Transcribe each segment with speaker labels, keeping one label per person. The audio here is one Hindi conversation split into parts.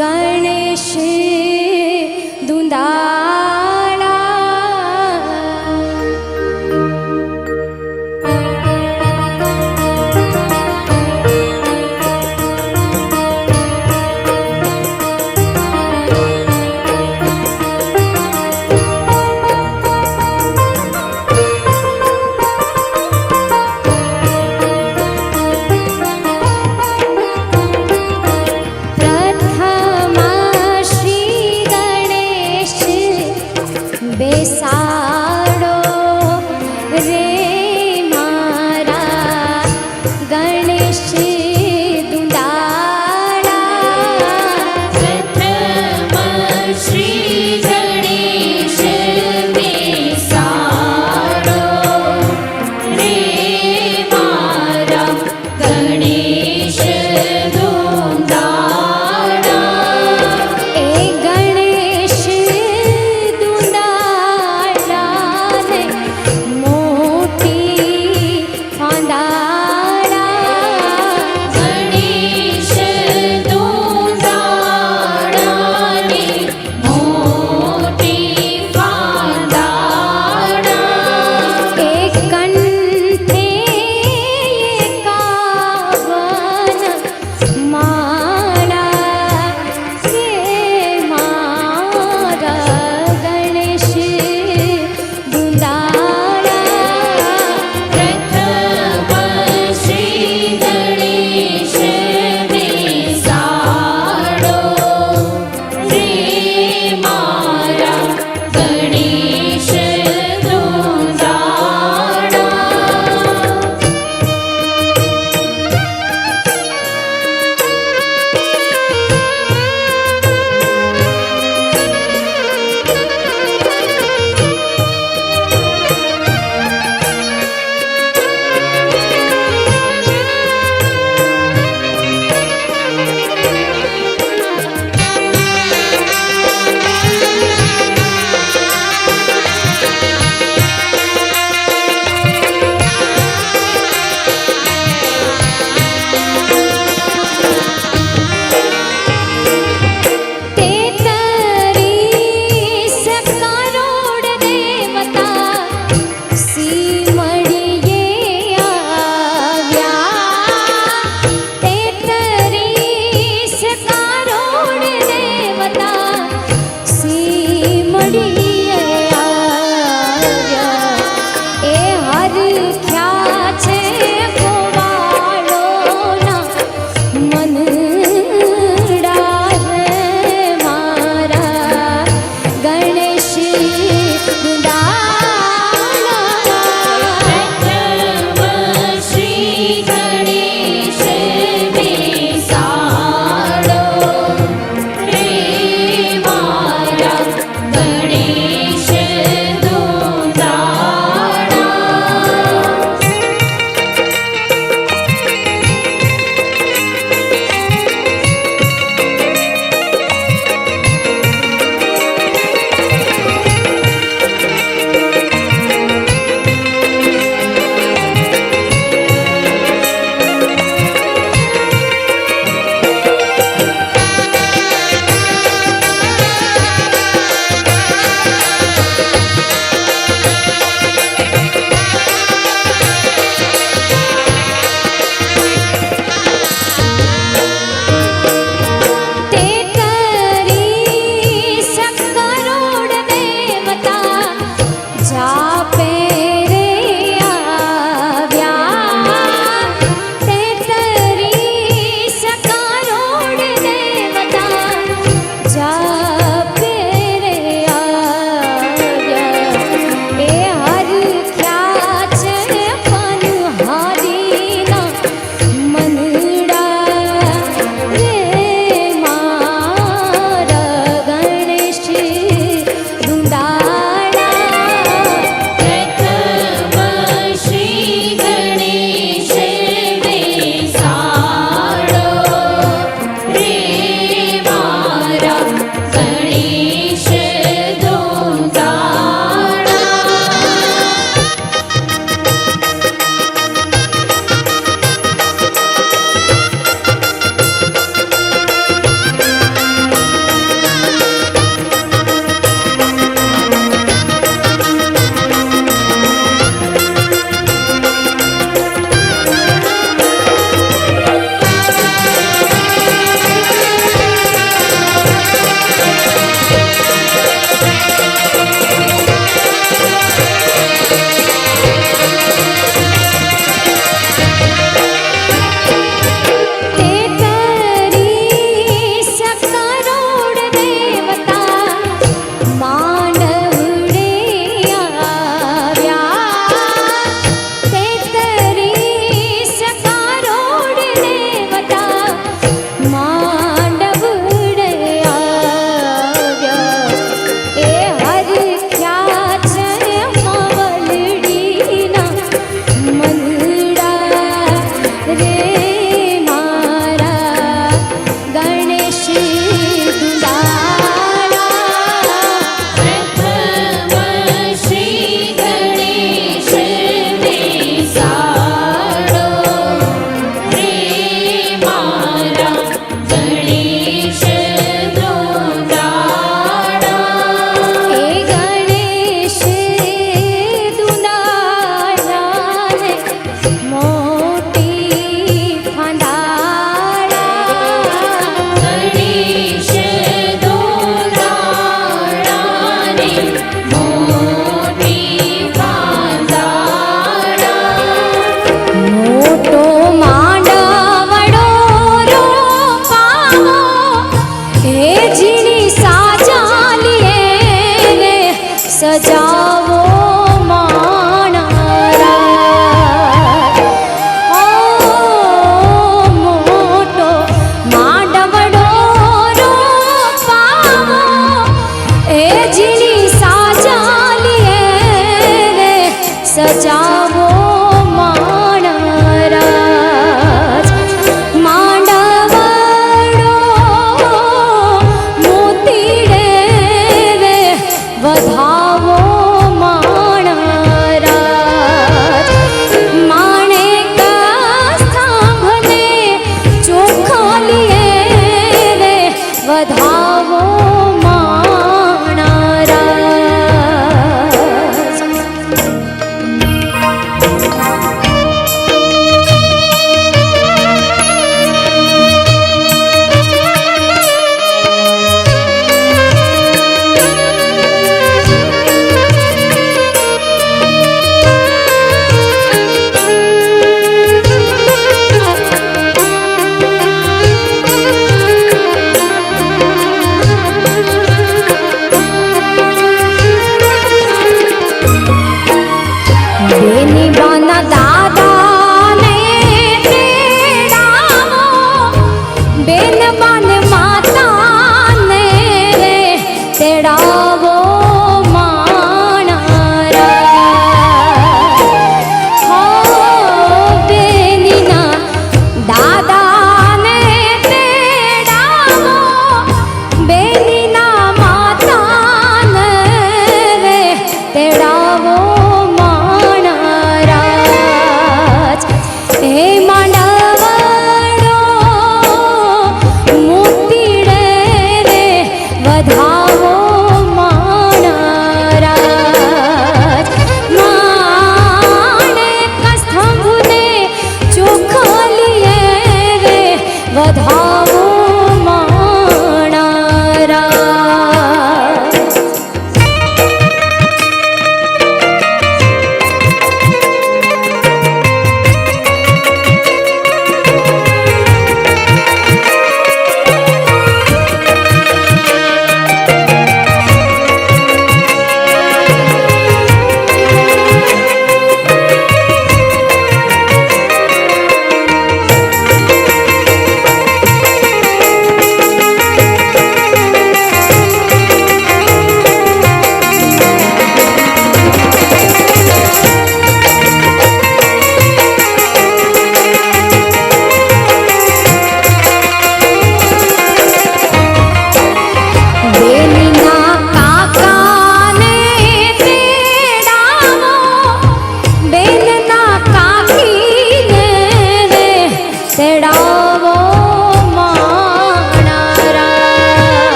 Speaker 1: गणेश दुंदाळा प्रथमा श्री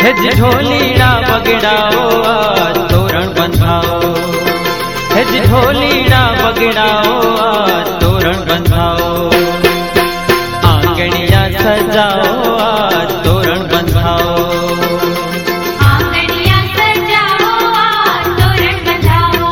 Speaker 2: हेज ढोलीड़ा बगड़ाओ आज तोरण बंधाओ, हेज ढोलीड़ा बगड़ाओ आज तोरण बंधाओ, आंगणिया सजाओ आज तोरण बंधाओ।
Speaker 1: आंगणिया सजाओ आज तोरण बंधाओ।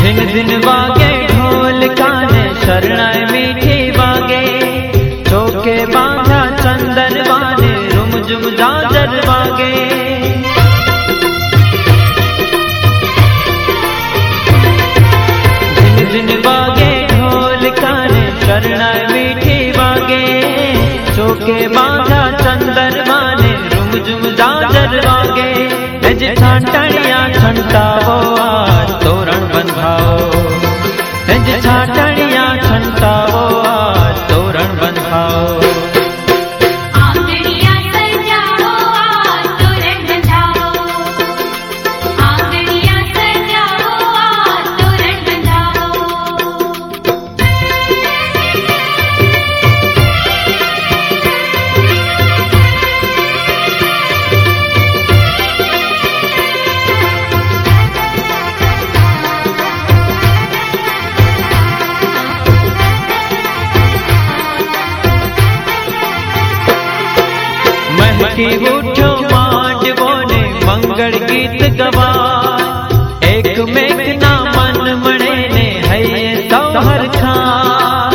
Speaker 2: दिन दिन वागे ढोल काने शरणाई मीठी वागे, चौके बांधा चंदन वाने रुम जुम जाजर वागे। दिन दिन वागे ढोल काने शरणाई मीठी वागे, चौके बांधा चंदन वाने रुम जुम जाजर वागे। हेज छाटणिया छंटावो आज तोरण बंधाओ, हेज छाटणिया छंटावो आज तोरण बंधाओ।
Speaker 1: आंगणिया सजाओ आज तोरण बंधाओ। आंगणिया सजाओ आज तोरण बंधाओ।
Speaker 2: महकी उठो मांडवो ने मंगल गीत गवा, एक मेघ ना मन मणे ने हये सौहर खान।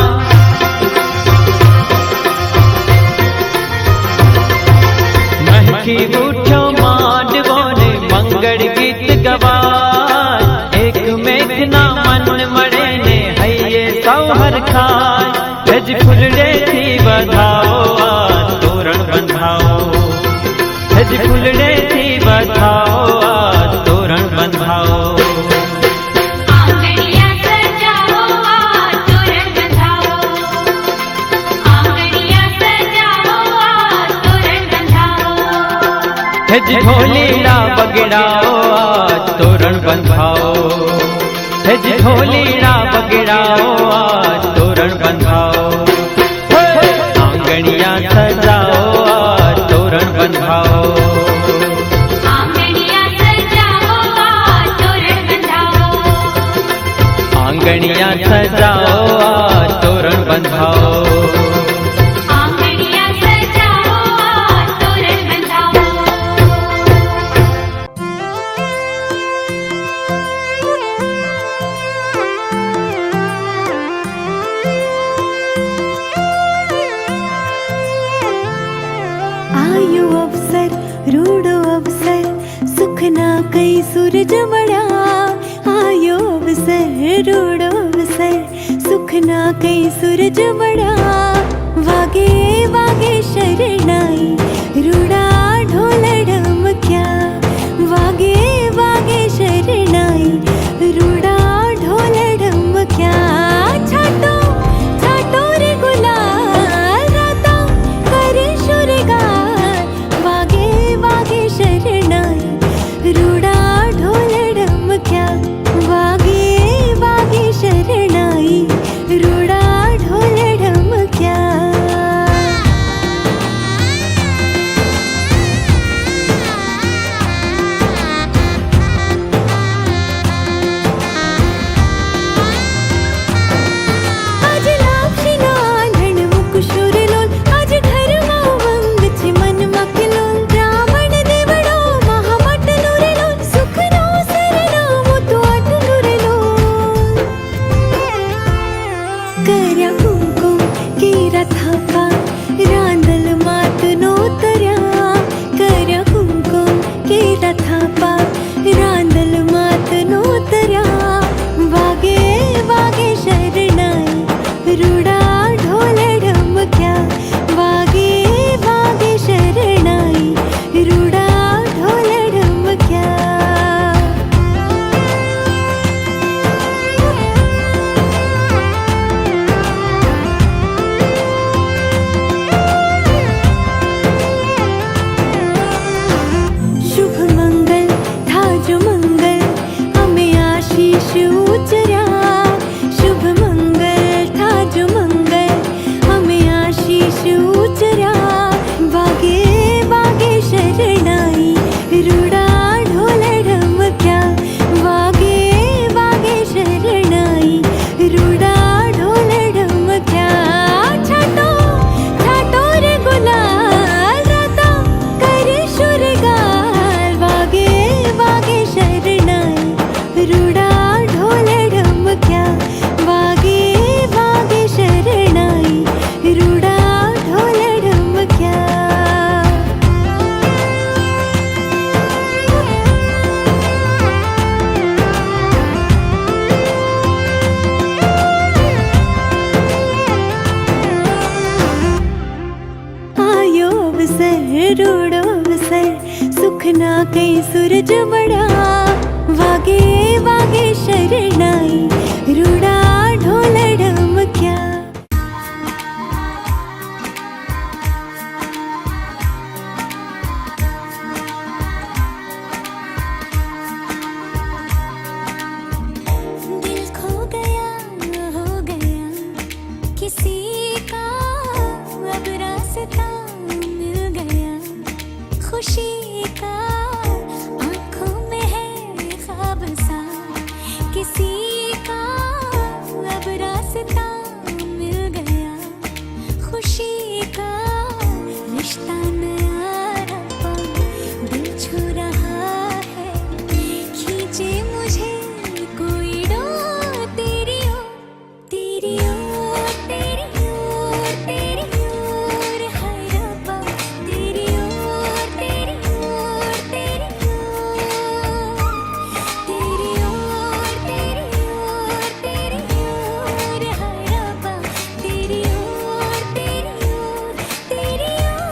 Speaker 2: महकी उठो मांडवो ने मंगल गीत गवा, एक मेघ ना मन मणे ने हये सौहर खान। हेज फुलड़े थी बधाओ आज तोरण बंधाओ, हेज फुलड़े थी बधाओ आज तोरण बंधाओ।
Speaker 1: आंगणिया सजाओ आज तोरण बंधाओ। आंगणिया सजाओ आज तोरण बंधाओ।
Speaker 2: हेज ढोलीड़ा बगड़ाओ आज तोरण बंधाओ, हेज ढोलीड़ा बगड़ाओ आज तोरण बंधाओ। आंगणिया सजाओ आज तोरण बंधाओ।
Speaker 1: आंगणिया सजाओ आज तोरण बंधाओ।
Speaker 2: आंगणिया सजाओ आज तोरण बंधाओ।
Speaker 1: आंगणिया सजाओ आज तोरण बंधाओ।
Speaker 3: आयो अवसर रूडो अवसर सुख ना कई सूरज मड़ा। आयो अवसर रूडो अवसर सुख ना कई सूरज मड़ा। वागे वागे शरणाई रूड़ा ढोल ढमक्या। वागे वागे शरणाई रूड़ा ढोल ढमक्या। छाटो छाटो रे गुलाल राता करे शुरगार। वागे वागे शरणाई रूड़ा ढोल ढमक्या। वागे वागे शरणाई रूड़ा ढोल ढमक्या। सूरज मड़ा वागे वागे शरणाई रूड़ा ढोल ढमक्या दिल खो गया हो गया किसी का अब रास्ता मिल गया खुशी का आंखों में है ख्वाब सा किसी का अब रास्ता मिल गया खुशी का रिश्ता नया रब्बा दिल छू रहा है खींचे मुझे कोई डोर तेरी ओर तेरी ओर तेरी ओर तेरी ओर हाय रब्बा तेरी ओर तेरी ओर तेरी ओर तेरी ओर तेरी ओर तेरी ओर हाय रब्बा तेरी ओर तेरी ओर तेरी ओर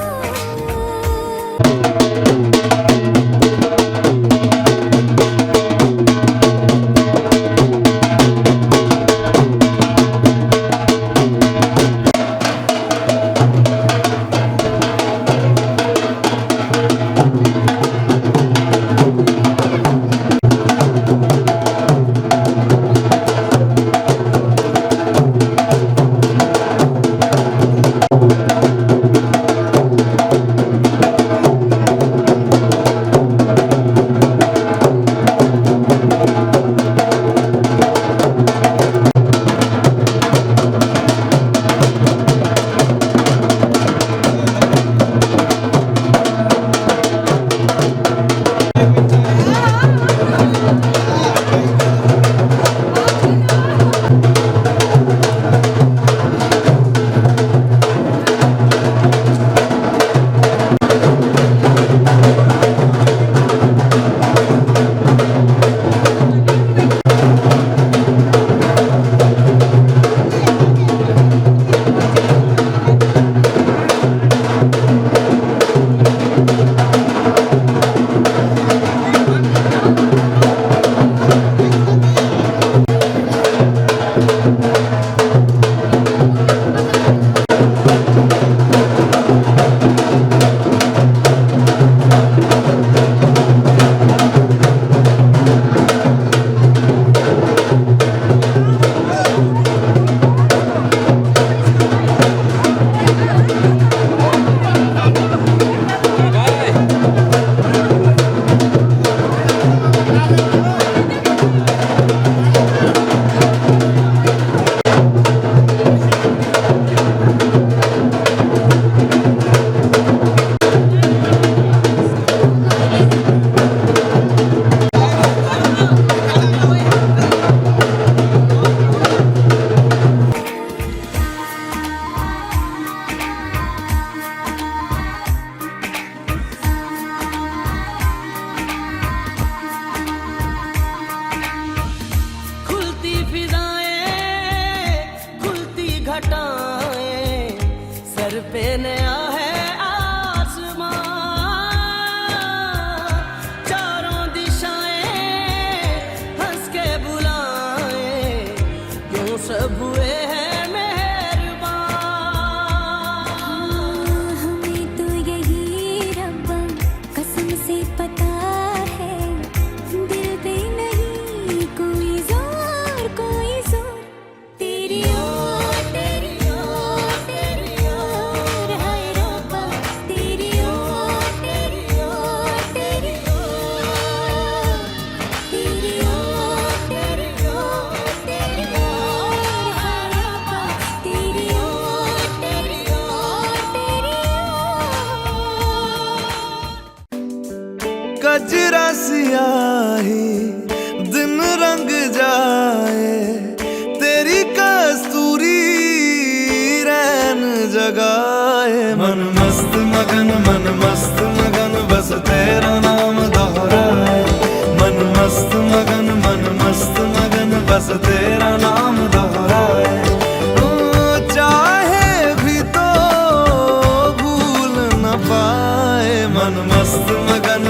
Speaker 4: खुलती फिजाएं खुलती घटाएं सर पे नया है आसमां चारों दिशाएं हंस के बुलाएं यूं सब हुए हैं मेहरबान
Speaker 3: हमें तो यही रब्बा कसम से पता है दिल पे नहीं कोई जोर तेरी ओर तेरी ओर तेरी ओर हाय रब्बा तेरी ओर तेरी ओर तेरी ओर तेरी ओर तेरी ओर तेरी ओर हाय रब्बा तेरी ओर तेरी ओर तेरी ओर
Speaker 5: कजरा सियाही दिन रंग जाए तेरी कस्तूरी रैन जगाए मन मस्त मगन बस तेरा नाम दोहराए मन मस्त मगन बस तेरा नाम दोहराए चाहे भी तो भूल न पाए मन मस्त मगन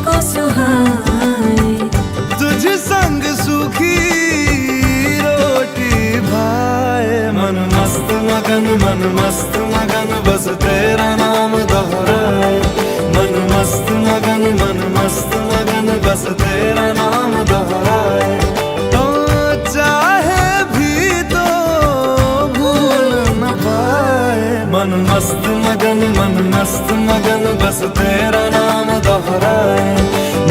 Speaker 3: को सुहाए।
Speaker 5: तुझ संग सूखी रोटी भाए। मन मस्त मगन बस तेरा नाम दोहराए। मन मस्त मगन बस तेरा नाम दोहराए। तो चाहे भी तो भूल न पाए। मन मस्त मगन बस तेरा नाम दोहराए।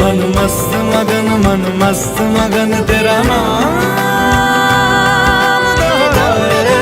Speaker 5: मन मस्त मगन तेरा नाम दोहराए।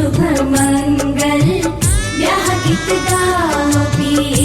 Speaker 1: शुभ मंगल ब्याह गीत गाओ पिया